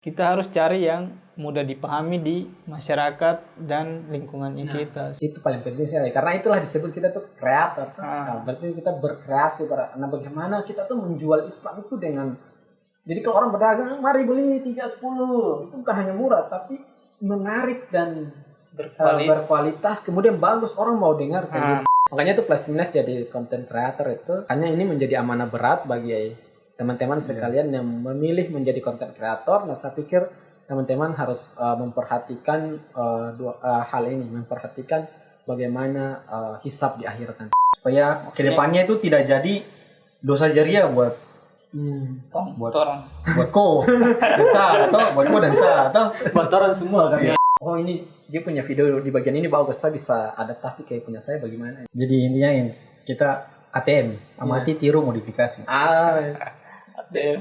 Kita harus cari yang mudah dipahami di masyarakat dan lingkungan kita. Itu paling penting sekali, karena itulah disebut kita tuh kreator. Nah, berarti kita berkreasi. Nah, bagaimana kita tuh menjual Islam itu dengan, jadi kalau orang berdagang, mari beli 310, itu bukan hanya murah, tapi menarik dan berkualitas, kemudian bagus, orang mau dengar kayak gitu. Makanya itu plus minus jadi content creator itu, hanya ini menjadi amanah berat bagi teman-teman sekalian yang memilih menjadi content creator. Nah, saya pikir teman-teman harus memperhatikan hal ini, memperhatikan bagaimana hisab di akhirat nanti, supaya kedepannya itu tidak jadi dosa jariah buat orang, buat ko dan sa, atau buat ko dan sa, atau buat orang semua kan. Oh, ini dia punya video di bagian ini bagus, saya bisa adaptasi kayak punya saya bagaimana. Jadi intinya kita ATM, amati tiru modifikasi.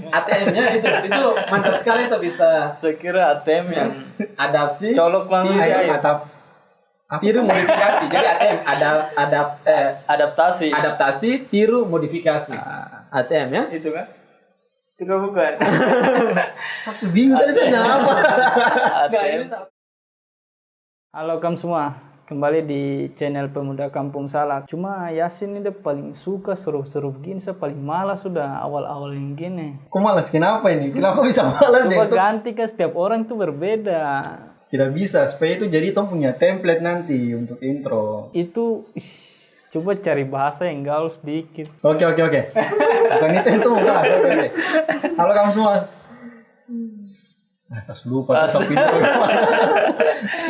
ATM-nya itu mantap sekali, itu bisa. Saya kira ATM yang adaptasi, colok banget atau tiru modifikasi. Jadi ATM adaptasi, tiru modifikasi. ATM ya? Itu kan? Itu bukan. Saya bingung tadi saya apa. ATM. Halo kamu semua. Kembali di channel Pemuda Kampung Salak. Cuma Yasin ini paling suka seru-seru begini. Saya paling malas sudah awal-awal yang gini. Kok malas? Kenapa ini? Kenapa bisa malas? Coba ganti kan, setiap orang itu berbeda. Tidak bisa, supaya itu jadi Tom punya template nanti untuk intro. Itu coba cari bahasa yang gaul sedikit. Oke. Bukan itu mau bahas. Oke. Halo kamu semua. Saya lupa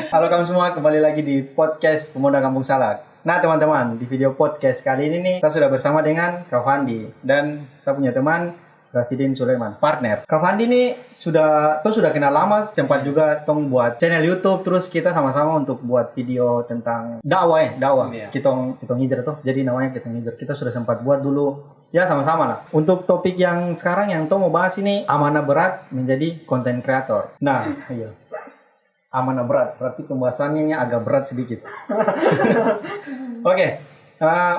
Halo kamu semua, kembali lagi di podcast Pemuda Kampung Salak. Nah teman-teman, di video podcast kali ini nih, kita sudah bersama dengan Kak Fandi dan saya punya teman Rasidin Sulaiman, partner. Kak Fandi ini sudah kenal lama, sempat juga tong buat channel YouTube, terus kita sama-sama untuk buat video tentang dakwah. Iya. Kita hijrah tuh, jadi namanya kita hijrah. Kita sudah sempat buat dulu. Ya sama-sama lah. Untuk topik yang sekarang yang Tom mau bahas ini, amanah berat menjadi content creator. Nah, iya. Amanah berat, berarti pembahasannya agak berat sedikit. Oke.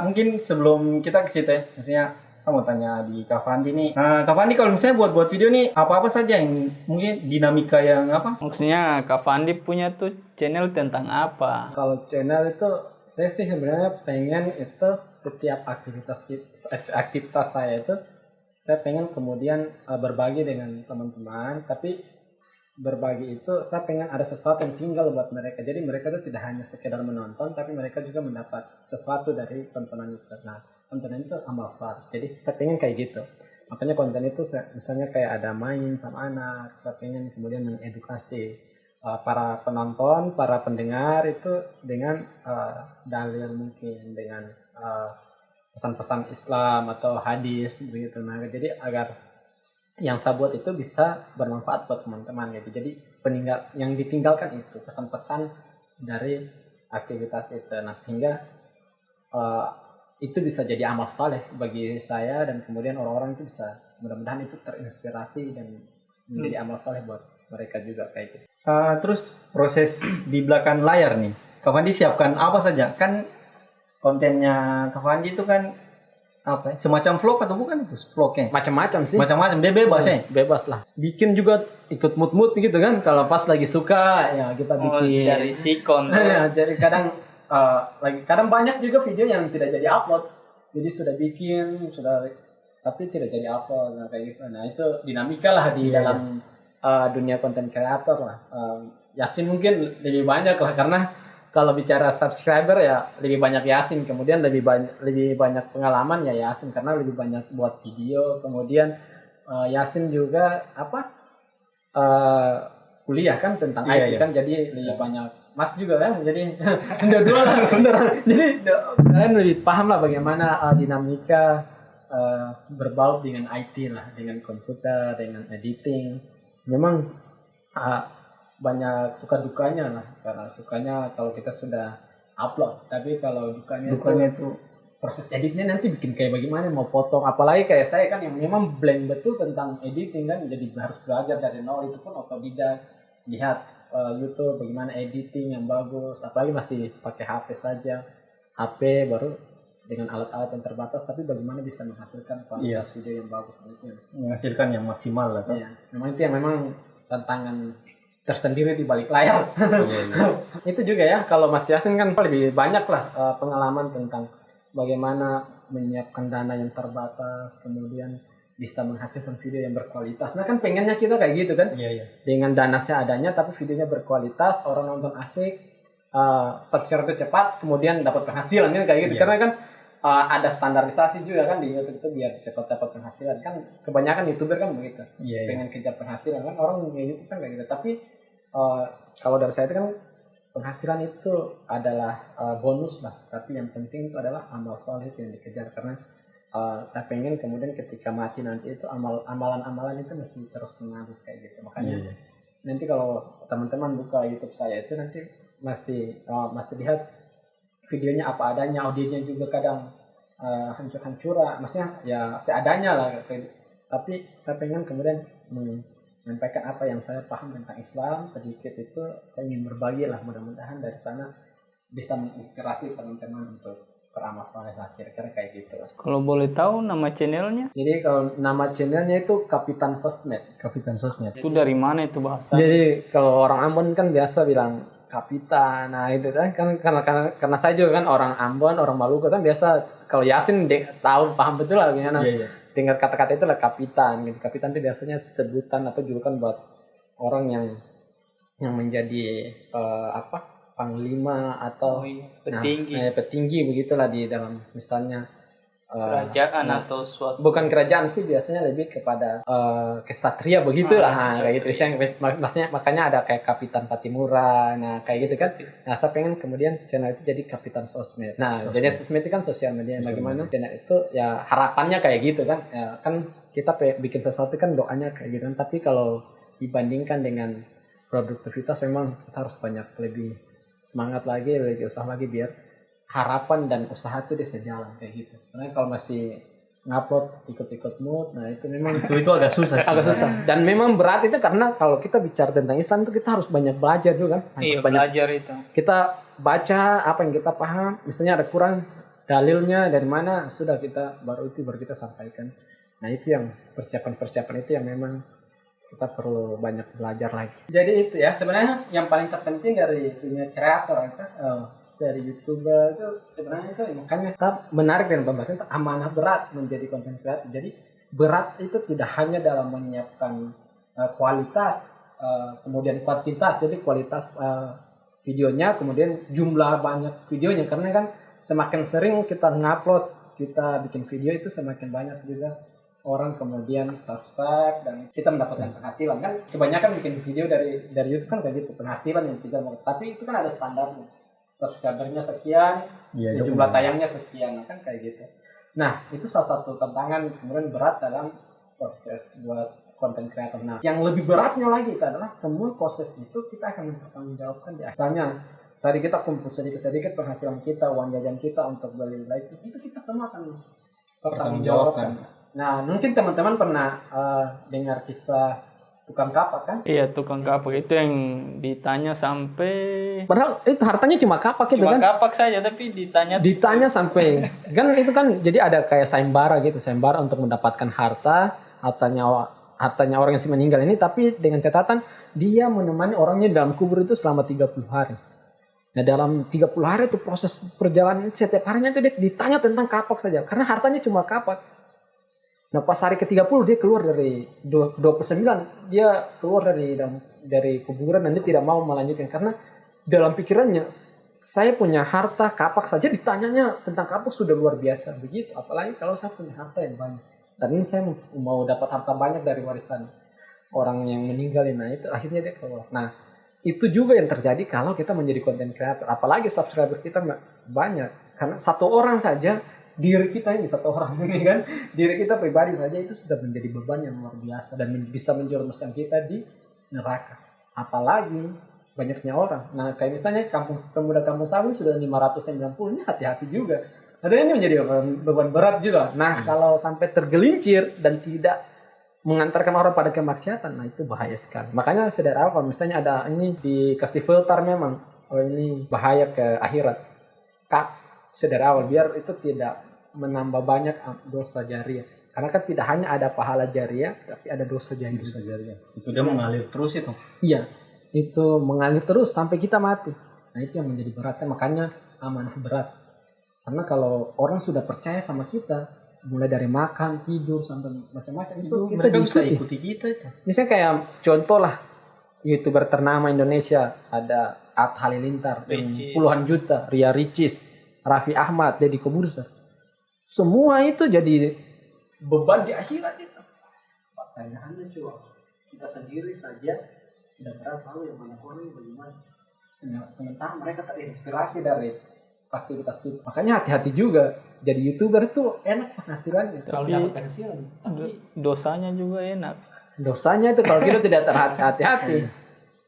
Mungkin sebelum kita ke situ ya, maksudnya saya mau tanya di Kak Fandi nih. Kak Fandi kalau misalnya buat video nih, apa-apa saja yang mungkin dinamika yang apa? Maksudnya Kak Fandi punya tuh channel tentang apa? Kalau channel itu, saya sih sebenarnya pengen itu setiap aktivitas saya itu, saya pengen kemudian berbagi dengan teman-teman, tapi berbagi itu saya pengen ada sesuatu yang tinggal buat mereka. Jadi mereka itu tidak hanya sekedar menonton, tapi mereka juga mendapat sesuatu dari tontonan itu. Nah, tontonan itu amal saleh. Jadi saya pengen kayak gitu. Makanya konten itu misalnya kayak ada main sama anak, saya pengen kemudian mengedukasi para penonton, para pendengar itu dengan dalil mungkin, dengan pesan-pesan Islam atau hadis begitu. Nah, jadi agar yang saya buat itu bisa bermanfaat buat teman-teman gitu. Jadi yang ditinggalkan itu pesan-pesan dari aktivitas itu. Nah, sehingga itu bisa jadi amal saleh bagi saya, dan kemudian orang-orang itu bisa, mudah-mudahan itu terinspirasi dan menjadi amal saleh buat mereka juga kayak gitu. Terus proses di belakang layar nih, Kak Fandi siapkan apa saja? Kan kontennya Kak Fandi itu kan apa? Semacam vlog atau bukan itu vlognya? Macam-macam sih. Macam-macam, dia bebas ya? Bebas lah. Bikin juga ikut mood gitu kan. Kalau pas lagi suka ya kita bikin. Dari sikon. Jadi kadang banyak juga video yang tidak jadi upload. Jadi sudah bikin, tapi tidak jadi upload. Nah, kayak gitu. Nah, itu dinamika lah di dalam dunia konten kreator lah. Yasin mungkin lebih banyak lah, karena kalau bicara subscriber ya lebih banyak Yasin, kemudian lebih banyak pengalaman ya Yasin karena lebih banyak buat video, kemudian Yasin juga kuliah kan tentang IT kan, jadi lebih banyak Mas juga kan, jadi dua lah beneran. Jadi kalian lebih paham lah bagaimana dinamika berbalut dengan IT lah, dengan komputer, dengan editing. Memang banyak suka dukanya lah, karena sukanya kalau kita sudah upload, tapi kalau dukanya itu proses editnya nanti bikin kayak bagaimana, mau potong, apalagi kayak saya kan yang memang blank betul tentang editing kan, jadi harus belajar dari nol, itu pun otodidak, lihat YouTube bagaimana editing yang bagus, apalagi masih pakai HP saja, HP baru dengan alat-alat yang terbatas, tapi bagaimana bisa menghasilkan kualitas video yang bagus, menghasilkan yang maksimal lah kan. Iya, memang itu yang memang tantangan tersendiri di balik layar. Iya, iya. Itu juga ya, kalau Mas Yasin kan lebih banyak lah pengalaman tentang bagaimana menyiapkan dana yang terbatas, kemudian bisa menghasilkan video yang berkualitas. Nah kan pengennya kita kayak gitu kan, Iya, iya. dengan dana seadanya tapi videonya berkualitas, orang nonton asik, subscribe cepat, kemudian dapat penghasilan kan kayak gitu. Iya. Karena kan ada standarisasi juga kan di YouTube itu biar cepat dapat penghasilan. Kan kebanyakan YouTuber kan begitu, Iya, iya. pengen kejar penghasilan kan, orang di YouTube kan kayak gitu. Tapi kalau dari saya itu kan penghasilan itu adalah bonus lah, tapi yang penting itu adalah amal soleh yang dikejar. Karena saya pengen kemudian ketika mati nanti itu amalan-amalan itu masih terus mengalir kayak gitu. Makanya Iya, iya. nanti kalau teman-teman buka YouTube saya itu nanti masih lihat videonya apa adanya, audionya juga kadang hancur-hancuran, maksudnya ya seadanya lah. Tapi saya pengen kemudian menyampaikan apa yang saya paham tentang Islam sedikit, itu saya ingin berbagi lah, mudah-mudahan dari sana bisa menginspirasi teman-teman untuk beramal saleh lah, kira-kira kayak gitu. Kalau boleh tahu nama channelnya? Jadi kalau nama channelnya itu Kapitan Sosmed. Kapitan Sosmed. Itu dari mana itu bahasa? Jadi kalau orang Ambon kan biasa bilang kapitan, nah itu kan karena saya juga kan orang Ambon, orang Maluku kan biasa kalau Yasin tahu paham betul lah gimana. Iya, iya. Dengar kata-kata itu lah kapitan gitu. Kapitan itu biasanya sebutan atau julukan buat orang yang menjadi panglima atau petinggi. petinggi begitulah di dalam misalnya Kerajaan atau suatu. bukan kerajaan sih, biasanya lebih kepada kesatria begitulah. Kayak gitu. Maksudnya makanya ada kayak Kapitan Patimura, nah kayak gitu kan. Nah saya pengen kemudian channel itu jadi Kapitan Sosmed. Nah jadi sosmed itu kan sosial media. Bagaimana channel itu ya harapannya kayak gitu kan. Ya, kan kita bikin sesuatu kan doanya kayak gitu kan. Tapi kalau dibandingkan dengan produktivitas memang kita harus banyak lebih semangat lagi, lebih usaha lagi biar harapan dan usaha itu dia sejalan kayak gitu. Karena kalau masih ngupload ikut-ikut mood, nah itu memang Itu agak susah sih. agak susah. Dan memang berat itu karena kalau kita bicara tentang Islam itu kita harus banyak belajar juga kan. Iya, Harus banyak belajar itu. kita baca apa yang kita paham. Misalnya ada kurang dalilnya dari mana, sudah baru kita sampaikan. Nah itu yang persiapan itu yang memang kita perlu banyak belajar lagi. Jadi itu ya sebenarnya yang paling terpenting dari dunia kreator itu dari YouTuber itu sebenarnya itu makanya saya menarik dengan pembahasan itu amanah berat menjadi konten kreator. Jadi berat itu tidak hanya dalam menyiapkan kualitas, kemudian kuantitas. Jadi kualitas videonya, kemudian jumlah banyak videonya, karena kan semakin sering kita ngupload, kita bikin video itu semakin banyak juga orang kemudian subscribe dan kita mendapatkan penghasilan. Kan kebanyakan bikin video dari YouTube kan kayak gitu, penghasilan yang tidak mau, tapi itu kan ada standarnya. Subscribernya sekian, jumlah tayangnya sekian, kan kayak gitu. Nah itu salah satu tantangan kemudian berat dalam proses buat konten kreator. Nah yang lebih beratnya lagi itu adalah semua proses itu kita akan mempertanggungjawabkan di asalnya. Tadi kita kumpul sedikit-sedikit penghasilan kita, uang jajan kita untuk beli like, itu kita semua akan pertanggungjawabkan. Nah mungkin teman-teman pernah dengar kisah tukang kapak kan? Iya, tukang kapak itu yang ditanya sampai Padahal itu hartanya cuma kapak itu kan? kapak saja, tapi ditanya Sampai kan itu kan jadi ada kayak sayembara gitu, sayembara untuk mendapatkan hartanya orang yang meninggal ini, tapi dengan catatan dia menemani orangnya dalam kubur itu selama 30 hari. Nah dalam 30 hari itu proses perjalanan setiap harinya itu dia ditanya tentang kapak saja, karena hartanya cuma kapak. Nah pas hari ke-30 dia keluar dari 29, dia keluar dari kuburan dan dia tidak mau melanjutkan, karena dalam pikirannya saya punya harta kapak saja ditanyanya tentang kapak sudah luar biasa begitu, apalagi kalau saya punya harta yang banyak dan ini saya mau dapat harta banyak dari warisan orang yang meninggal. Nah itu akhirnya dia keluar. Nah itu juga yang terjadi kalau kita menjadi content creator, apalagi subscriber kita banyak, karena satu orang saja, diri kita ini satu orang ini kan, diri kita pribadi saja itu sudah menjadi beban yang luar biasa dan bisa menjerumuskan kita di neraka, apalagi banyaknya orang. Nah kayak misalnya pemuda kampung Sawi sudah 590, ini hati-hati juga, ada ini menjadi beban berat juga. Nah kalau sampai tergelincir dan tidak mengantarkan orang pada kemaksiatan, nah itu bahaya sekali. Makanya sadar apa, misalnya ada ini dikasih filter memang, oh ini bahaya ke akhirat, sedar awal biar itu tidak menambah banyak dosa jariah. Karena kan tidak hanya ada pahala jariah, tapi ada dosa jariah. Dosa jariah. Itu dia mengalir terus itu. Iya, itu mengalir terus sampai kita mati. Nah itu yang menjadi berat, makanya amanah berat. Karena kalau orang sudah percaya sama kita, mulai dari makan, tidur, sampai macam-macam itu kita bisa diikuti. ikuti kita itu. Misalnya kayak contoh lah, YouTuber ternama Indonesia, ada Atta Halilintar, puluhan juta, Ria Ricis, Raffi Ahmad, Deddy Corbuzier. Semua itu jadi beban di akhirat itu. Pertanyaannya coba, kita sendiri saja sudah berat tahu yang mana orang yang bagaimana. Sementara mereka terinspirasi dari aktivitas kita. Makanya hati-hati juga. Jadi YouTuber itu enak penghasilannya. Kalau dapat penghasilan, tapi dosanya juga enak. Dosanya itu kalau kita tidak terhati-hati,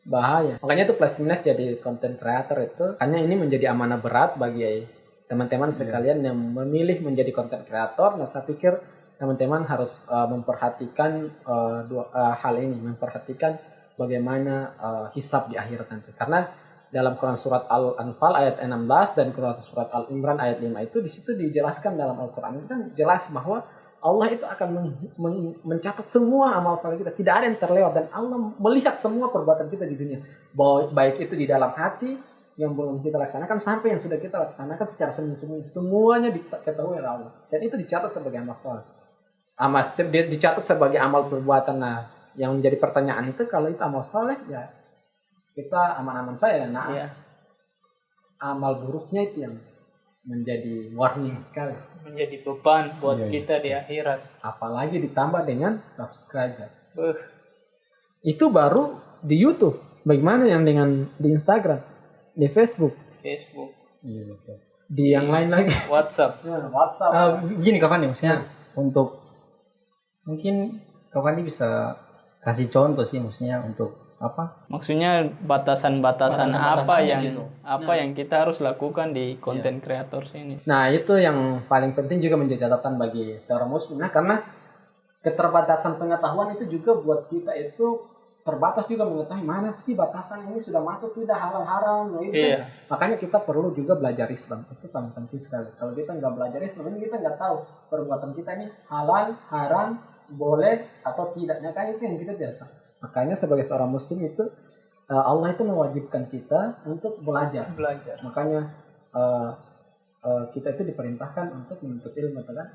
bahaya. Makanya itu plus minus jadi content creator itu. Hanya ini menjadi amanah berat bagi teman-teman sekalian yang memilih menjadi content creator. Nah saya pikir teman-teman harus memperhatikan hal ini, memperhatikan bagaimana hisab di akhirat nanti. Karena dalam Quran surat Al-Anfal ayat 16 dan Quran surat Al-Imran ayat 5 itu di situ dijelaskan dalam Al-Quran itu kan jelas bahwa Allah itu akan mencatat semua amal saleh kita, tidak ada yang terlewat, dan Allah melihat semua perbuatan kita di dunia, baik itu di dalam hati yang belum kita laksanakan sampai yang sudah kita laksanakan secara sembunyi-sembunyi, semuanya diketahui oleh Allah, dan itu dicatat sebagai amal saleh. Dicatat sebagai amal perbuatan. Nah, yang menjadi pertanyaan itu kalau itu amal saleh ya kita aman-aman saja. Nah, amal buruknya itu yang menjadi warning sekali, menjadi beban buat kita di akhirat. Apalagi ditambah dengan subscriber. Itu baru di YouTube. Bagaimana yang dengan di Instagram, di Facebook, di yang lain lagi, WhatsApp. WhatsApp. Gini kapan nih maksudnya untuk mungkin kapan nih bisa kasih contoh sih maksudnya untuk apa? Maksudnya batasan-batasan apa yang kita harus lakukan di content creators ini. Nah, itu yang paling penting juga menjadi catatan bagi seorang muslim. Nah, karena keterbatasan pengetahuan itu juga buat kita itu terbatas juga mengetahui mana sih batasan ini sudah masuk tidak halal haram. Nah, itu makanya kita perlu juga belajar Islam. Itu paling penting sekali. Kalau kita nggak belajar Islam, kita nggak tahu perbuatan kita ini halal, haram, boleh atau tidak. Nah, kan itu yang kita tidak tahu. Makanya sebagai seorang muslim itu Allah itu mewajibkan kita untuk belajar. Makanya kita itu diperintahkan untuk menuntut ilmu, kan?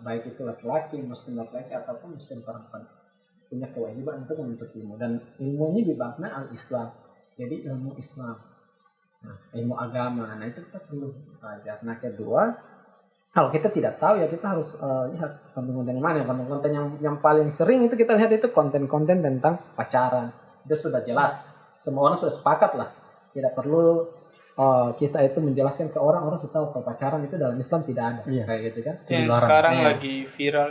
Baik itu laki-laki, muslim laki-laki ataupun muslim perempuan punya kewajiban untuk menuntut ilmu, dan ilmunya bermakna al-Islam. Jadi ilmu Islam, ilmu agama. Nah itu kita perlu belajar. Nah kedua, kalau kita tidak tahu ya kita harus lihat konten-konten mana. Konten-konten yang paling sering itu kita lihat itu konten-konten tentang pacaran. Itu sudah jelas. Semua orang sudah sepakat lah. Tidak perlu kita itu menjelaskan ke orang sudah tahu kalau pacaran itu dalam Islam tidak ada. Kayak gitu kan. Yang sekarang lagi viral.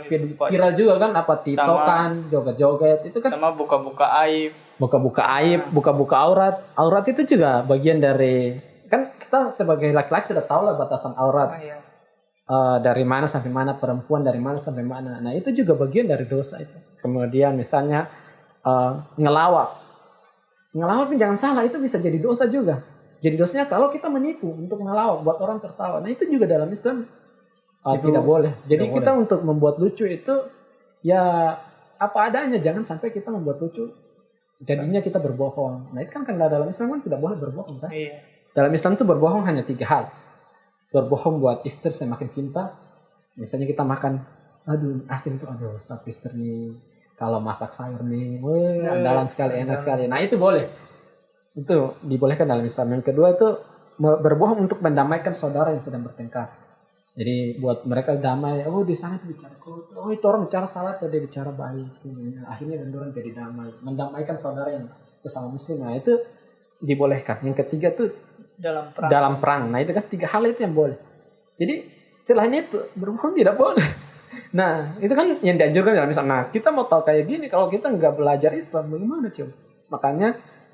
Viral juga kan apa tiktokan, joget-joget itu kan. Sama buka-buka aib. Buka-buka aib, buka-buka aurat. Aurat itu juga bagian dari, kan kita sebagai laki-laki sudah tahu lah batasan aurat. Dari mana sampai mana, perempuan dari mana sampai mana. Nah itu juga bagian dari dosa itu. Kemudian misalnya ngelawak pun jangan salah, itu bisa jadi dosa juga. Jadi dosanya kalau kita menipu untuk ngelawak buat orang tertawa. Nah itu juga dalam Islam tidak boleh. Jadi kita untuk membuat lucu itu ya apa adanya, jangan sampai kita membuat lucu jadinya kita berbohong. Nah itu kan dalam Islam kan tidak boleh berbohong kan. Dalam Islam itu berbohong hanya 3 hal. Berbohong buat istri semakin cinta. Misalnya kita makan, aduh asin tuh, aduh sapi istri nih, kalau masak sayur nih, andalan sekali, enak sekali. Nah itu boleh, itu dibolehkan dalam Islam. Yang kedua itu berbohong untuk mendamaikan saudara yang sedang bertengkar. Jadi buat mereka damai. Oh di sana itu bicara kotor, oh itu orang bicara salah atau dia bicara baik. Akhirnya orang jadi damai, mendamaikan saudara yang sesama muslim. Nah itu dibolehkan. Yang ketiga tuh dalam perang. Nah itu kan 3 hal itu yang boleh. Jadi selainnya itu berbohong tidak boleh. Nah itu kan yang dianjurkan dalam Islam. Nah kita mau tahu kayak gini, kalau kita nggak belajar Islam bagaimana coba? Makanya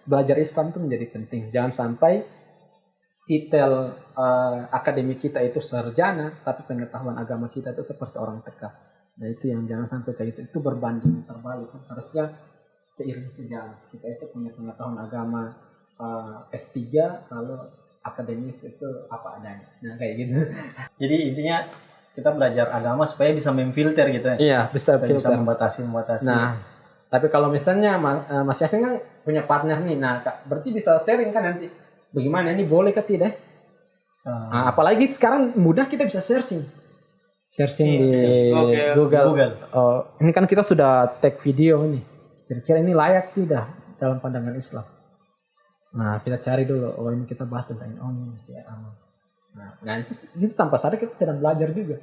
belajar Islam itu menjadi penting. Jangan sampai titel akademik kita itu sarjana, tapi pengetahuan agama kita itu seperti orang TK. Nah itu yang jangan sampai kayak gitu. Itu berbanding terbalik. Harusnya seiring sejalan. Kita itu punya pengetahuan agama S3, kalau akademis itu apa adanya. Nah kayak gitu. Jadi intinya kita belajar agama supaya bisa memfilter gitu ya. Iya, bisa Supaya bisa filter. membatasi. Nah, tapi kalau misalnya Mas Yasin kan punya partner nih, nah Kak, berarti bisa sharing kan nanti bagaimana ini boleh ke tidak? Nah, apalagi sekarang mudah kita bisa searching di Google. Oh, ini kan kita sudah tag video nih. Kira-kira ini layak tidak dalam pandangan Islam? Nah, kita cari dulu. Oh, ini kita bahas tentang ini. Oh, ini masih aman. Nah itu tanpa sadar kita sedang belajar juga.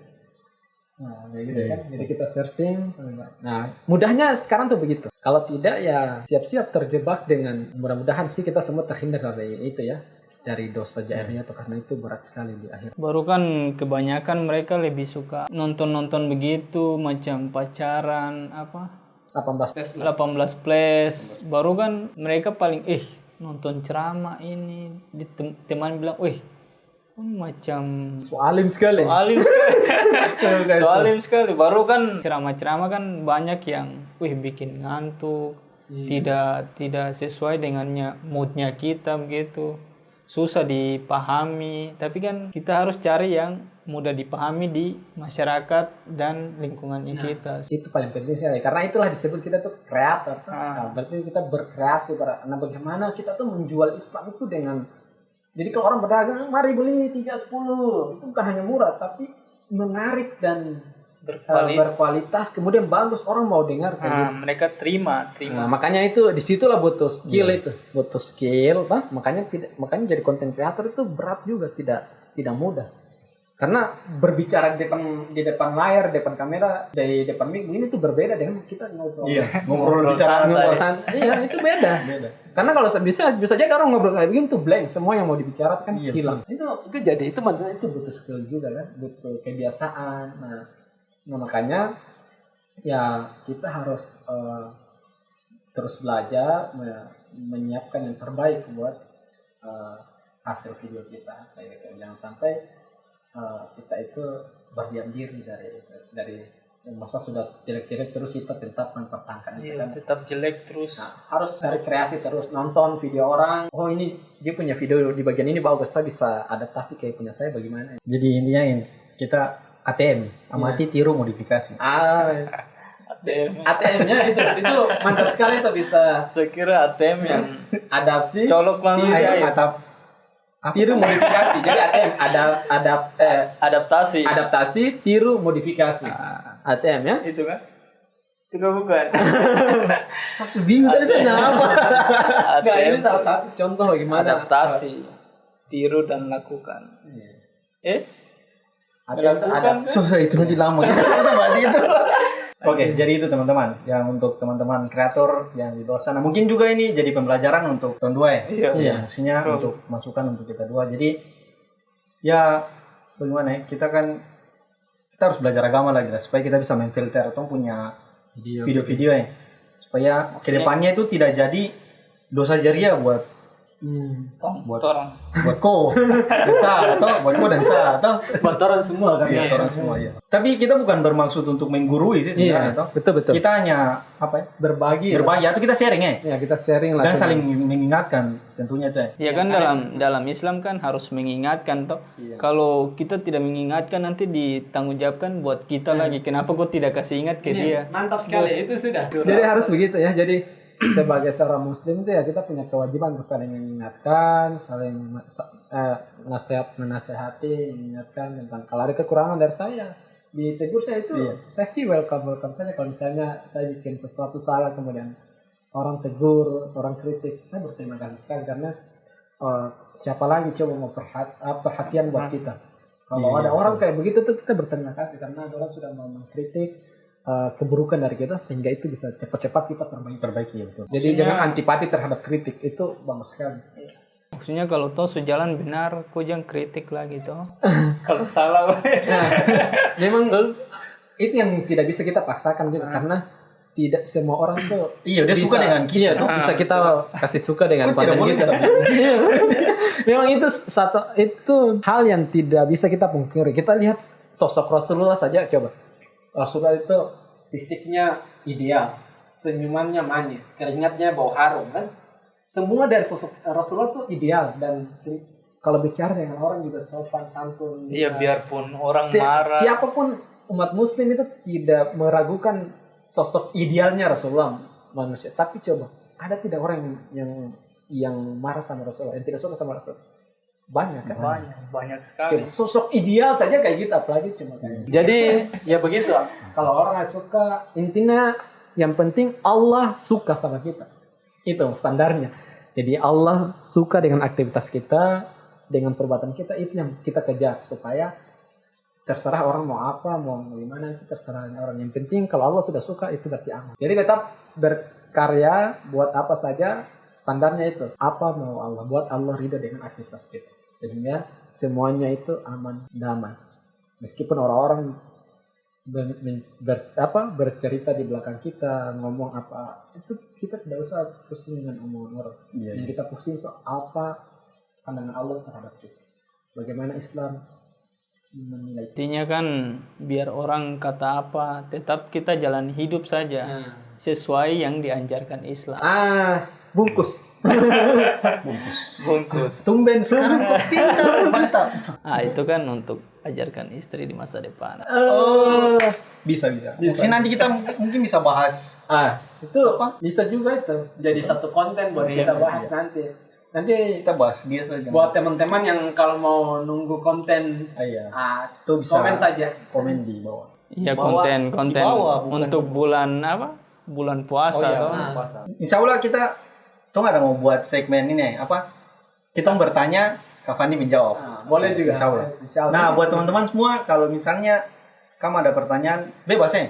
Nah, gitu kan. Jadi kita searching. Nah, mudahnya sekarang tuh begitu. Kalau tidak ya siap-siap terjebak dengan, mudah-mudahan sih kita semua terhindar dari itu ya. Dari dosa jahiliyah atau karena itu berat sekali di akhir. Baru kan kebanyakan mereka lebih suka nonton-nonton begitu macam pacaran 18 plus. 18 plus. Baru kan mereka paling nonton ceramah ini. Teman bilang, macam Soalim sekali. Soalim sekali. Baru kan ceramah-ceramah kan banyak yang bikin ngantuk. Tidak sesuai dengannya moodnya kita begitu. Susah dipahami, tapi kan kita harus cari yang mudah dipahami di masyarakat dan lingkungannya kita. Itu paling penting sekali, karena itulah disebut kita tuh kreator. Nah, berarti kita berkreasi. Nah, bagaimana kita tuh menjual Islam itu dengan, jadi kalau orang berdagang, mari beli 310, itu bukan hanya murah, tapi menarik dan berkualitas, kemudian bagus, orang mau dengar. Mereka terima. Nah, makanya itu disitulah butuh skill itu, butuh skill, makanya jadi konten kreator itu berat juga, tidak mudah. Karena berbicara di depan layar, depan kamera, di depan mic ini tuh berbeda dengan kita ngobrol. Iya, ngobrol santai. Iya, itu beda. Karena kalau bisa aja orang ngobrol kayak begini tuh blank, semua yang mau dibicarakan hilang. Itu jadi itu butuh skill juga kan, butuh kebiasaan. Nah, makanya ya kita harus terus belajar menyiapkan yang terbaik buat hasil video kita kayak gitu. Jangan sampai kita itu berdiam diri dari masa sudah jelek-jelek terus kita tetap mempertahankan itu kan. Tetap jelek terus. Nah, harus cari kreasi terus, nonton video orang. Oh, ini dia punya video di bagian ini bagus, saya bisa adaptasi kayak punya saya bagaimana. Jadi intinya kita ATM, amati tiru modifikasi. ATM-nya itu mantap sekali tuh bisa. Saya kira ATM yang adaptasi, colok manusia tiru modifikasi. Jadi ATM adaptasi, tiru modifikasi. ATM ya? Itu kan? Itu bukan. Saya bingung tadi saya apa. Enggak, ini salah satu contoh bagaimana adaptasi, tiru dan lakukan. Susah itu nanti lama kita bahas itu. Oke, jadi itu teman-teman. Yang untuk teman-teman kreator yang di luar sana, mungkin juga ini jadi pembelajaran untuk tahun 2 ya. Iya. Maksudnya untuk masukan untuk kita 2. Jadi ya bagaimana ya? Kita harus belajar agama lagi lah supaya kita bisa memfilter atau punya video-video ya. Supaya kedepannya itu tidak jadi dosa jariah buat orang. Buat ko dan sa atau buat ko dan sa atau buat orang semua kan. Orang semua ya. Tapi kita bukan bermaksud untuk menggurui sih sebenarnya toh. Betul. Kita hanya berbagi atau kita sharing ya. Ya, kita sharing lah. Dan saling mengingatkan tentunya tuh. Ya kan dalam Islam kan harus mengingatkan toh. Kalau kita tidak mengingatkan nanti ditanggungjawabkan buat kita lagi. Kenapa kau tidak kasih ingat ke dia? Mantap sekali itu sudah. Jadi harus begitu ya. Jadi sebagai seorang muslim itu ya kita punya kewajiban untuk saling mengingatkan, saling menasehati, mengingatkan tentang kalau ada kekurangan dari saya ditegur saya itu saya sih welcome saja. Kalau misalnya saya bikin sesuatu salah kemudian orang tegur, orang kritik, saya berterima kasih sekali karena siapa lagi coba mau perhatian buat kita. Kalau ada orang kayak begitu tuh kita berterima kasih karena ada orang sudah mau mengkritik keburukan dari kita sehingga itu bisa cepat-cepat kita perbaiki. Betul. Jadi jangan antipati terhadap kritik, itu bagus sekali. Maksudnya kalau toh sejalan benar, kau jangan kritik lagi toh. Kalau salah, memang itu yang tidak bisa kita paksakan juga karena tidak semua orang tuh dia suka dengan kita. Bisa kita kasih suka dengan konten kita. Memang itu hal yang tidak bisa kita pungkiri. Kita lihat sosok Rasulullah saja coba. Rasulullah itu fisiknya ideal, senyumannya manis, keringatnya bau harum kan. Semua dari sosok Rasulullah itu ideal dan kalau bicara dengan orang juga sopan santun. Iya, biarpun orang Si- marah. Siapapun umat muslim itu tidak meragukan sosok idealnya Rasulullah manusia. Tapi coba, ada tidak orang yang marah sama Rasulullah, yang tidak suka sama Rasulullah? Banyak kan? Banyak sekali. Sosok ideal saja kayak gitu, apalagi cuma kayak gitu. Jadi ya begitu. Kalau orang nggak suka, intinya yang penting Allah suka sama kita. Itu standarnya. Jadi Allah suka dengan aktivitas kita, dengan perbuatan kita, itu yang kita kejar supaya terserah orang mau apa, mau gimana, itu terserah orang. Yang penting kalau Allah sudah suka, itu berarti aman. Jadi tetap berkarya buat apa saja, standarnya itu apa mau Allah, buat Allah ridho dengan aktivitas kita, sehingga semuanya itu aman, damai. Meskipun orang-orang bercerita di belakang kita, ngomong apa, itu kita tidak usah pusing dengan omongan orang. Yang kita pusing itu apa pandangan Allah terhadap kita. Bagaimana Islam menilai. Intinya kan biar orang kata apa, tetap kita jalan hidup saja sesuai yang diajarkan Islam. Bungkus. Bungkus. Tumben sekarang kok pintar, mantap. Itu kan untuk ajarkan istri di masa depan. Bisa. Mungkin nanti kita mungkin bisa bahas. Itu bisa juga itu jadi satu konten buat kita bahas nanti. Nanti Kita bahas dia saja. buat teman-teman yang kalau mau nunggu konten, Itu bisa komen saja. komen di bawah. Iya, Bawah, konten di bawah, bukan untuk bulan apa? Bulan puasa toh. Insya Allah kita ada mau buat segmen ini apa? Kita mau bertanya, Kak Fandi menjawab. Boleh juga. Insya Allah. Insya Allah. Nah, buat teman-teman semua, kalau misalnya kamu ada pertanyaan, bebas ya.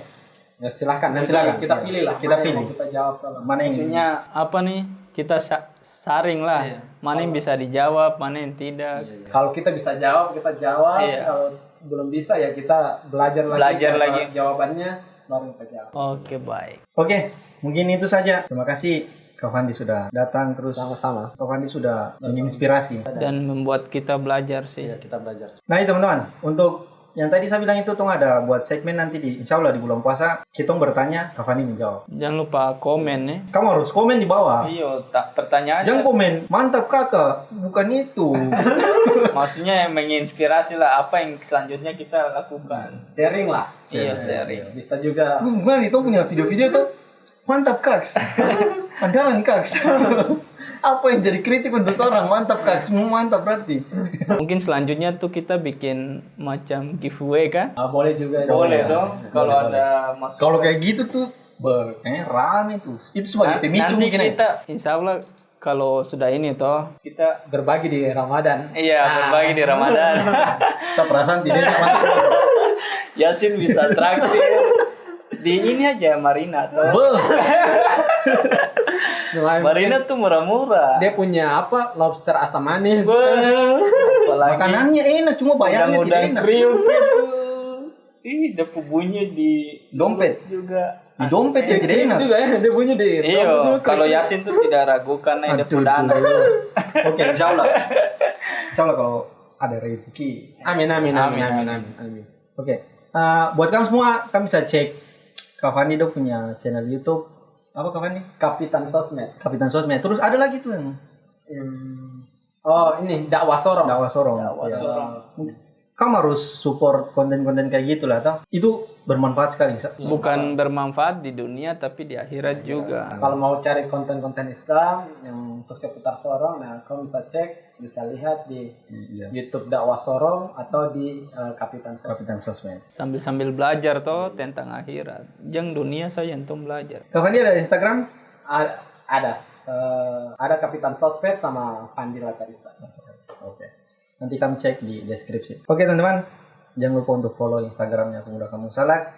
Ya silahkan. Nanti Silakan. kita pilih lah. Kita mana yang pilih. mau kita jawab kalau. Mana yang Maksudnya apa nih? Kita saring lah. Iya. Mana yang bisa dijawab, mana yang tidak. Kalau kita bisa jawab, kita jawab. Iya. Kalau belum bisa ya kita belajar lagi. Jawabannya baru kita jawab. Oke, baik. Oke, mungkin itu saja. Terima kasih Kak Fandi sudah datang terus. Sama-sama. Kak Fandi sudah menginspirasi. Dan membuat kita belajar sih. Kita belajar. Nah, itu teman-teman, untuk yang tadi saya bilang itu ada buat segmen nanti insya Allah di bulan puasa kita bertanya, Kak Fandi menjawab. Jangan lupa komen nih. Kamu harus komen di bawah. Iya, pertanyaan. Jangan komen, mantap kakak, bukan itu. Maksudnya yang menginspirasi lah apa yang selanjutnya kita lakukan. Sharing lah. Iya, sharing. Bisa juga. Gimana itu punya video-video tuh? Mantap kaks. Andalan kaks. Apa yang jadi kritik untuk orang? Mantap kaks, mantap berarti. Mungkin selanjutnya tuh kita bikin macam giveaway kan? Boleh juga. Boleh dong. Kalau ada masukan. Kalau kayak gitu tuh rame tuh. Itu sebagai pemicu nanti mungkin. kita insya Allah kalau sudah ini toh kita berbagi di Ramadan. iya berbagi di Ramadan. Saya perasaan tidak mantap. Yasin bisa traktir di ini aja Marina toh. Marina tuh murah-murah. Dia punya apa? Lobster asam manis. Apalagi Makanannya enak, cuma bayarnya tidak enak. kriuk gitu. Ih, ada bunyi di Dompet juga. Di dompet ya tidak enak. Juga ya, dia punya di. Iya, kalau Yasin tuh tidak ragukan ada perdana. Oke, insya Allah. Insya Allah kalau ada rezeki. Amin. Oke, buat kamu semua, kamu bisa cek Kak Fandi tuh punya channel YouTube. Apa Kak Fandi? Kapitan Sosmed. Kapitan Sosmed. Terus ada lagi tuh yang ini dakwah sorong. Dakwah Sorong. Ya. Kamu harus support konten-konten kayak gitu lah, toh. Itu bermanfaat sekali. Bukan bermanfaat di dunia tapi di akhirat juga. Kalau mau cari konten-konten Islam yang untuk seputar sorong, nah kamu bisa cek, bisa lihat di YouTube dakwah sorong atau di Kapitan Sosmed. Kapitan Sosmed. Sambil belajar toh tentang akhirat. Jangan dunia saja yang belajar. Kak Fandi ada Instagram? Ada. Ada Kapitan Sosmed sama Fandi Latarisa. Oke. Nanti kamu cek di deskripsi. Oke teman-teman, jangan lupa untuk follow Instagramnya Pemuda Kampung Salak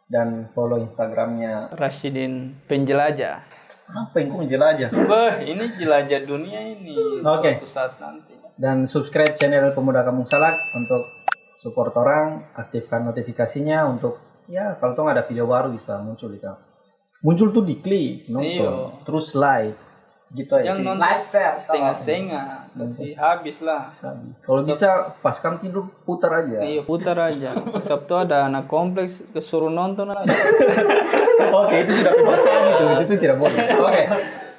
dan follow Instagramnya Rasidin Penjelajah. apa yang kok jelajah. Ini jelajah dunia ini. Oke. Suatu saat nanti. Dan subscribe channel Pemuda Kampung Salak untuk support orang, aktifkan notifikasinya untuk ya kalau tuh ada video baru bisa muncul di kamu. Muncul tuh diklik, nonton, terus like. Gitu aja sih. Yang nonton Live share setengah-setengah. Kasih habis lah. Kalau bisa pas kamu tidur putar aja. Iya, putar aja. Sabtu ada anak kompleks kesuruh nonton aja. Oke, itu sudah kebiasaan itu tidak boleh. Oke.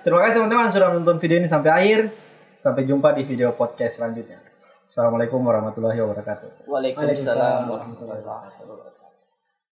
Terima kasih teman-teman sudah menonton video ini sampai akhir. Sampai jumpa di video podcast selanjutnya. Assalamualaikum warahmatullahi wabarakatuh. Waalaikumsalam warahmatullahi wabarakatuh.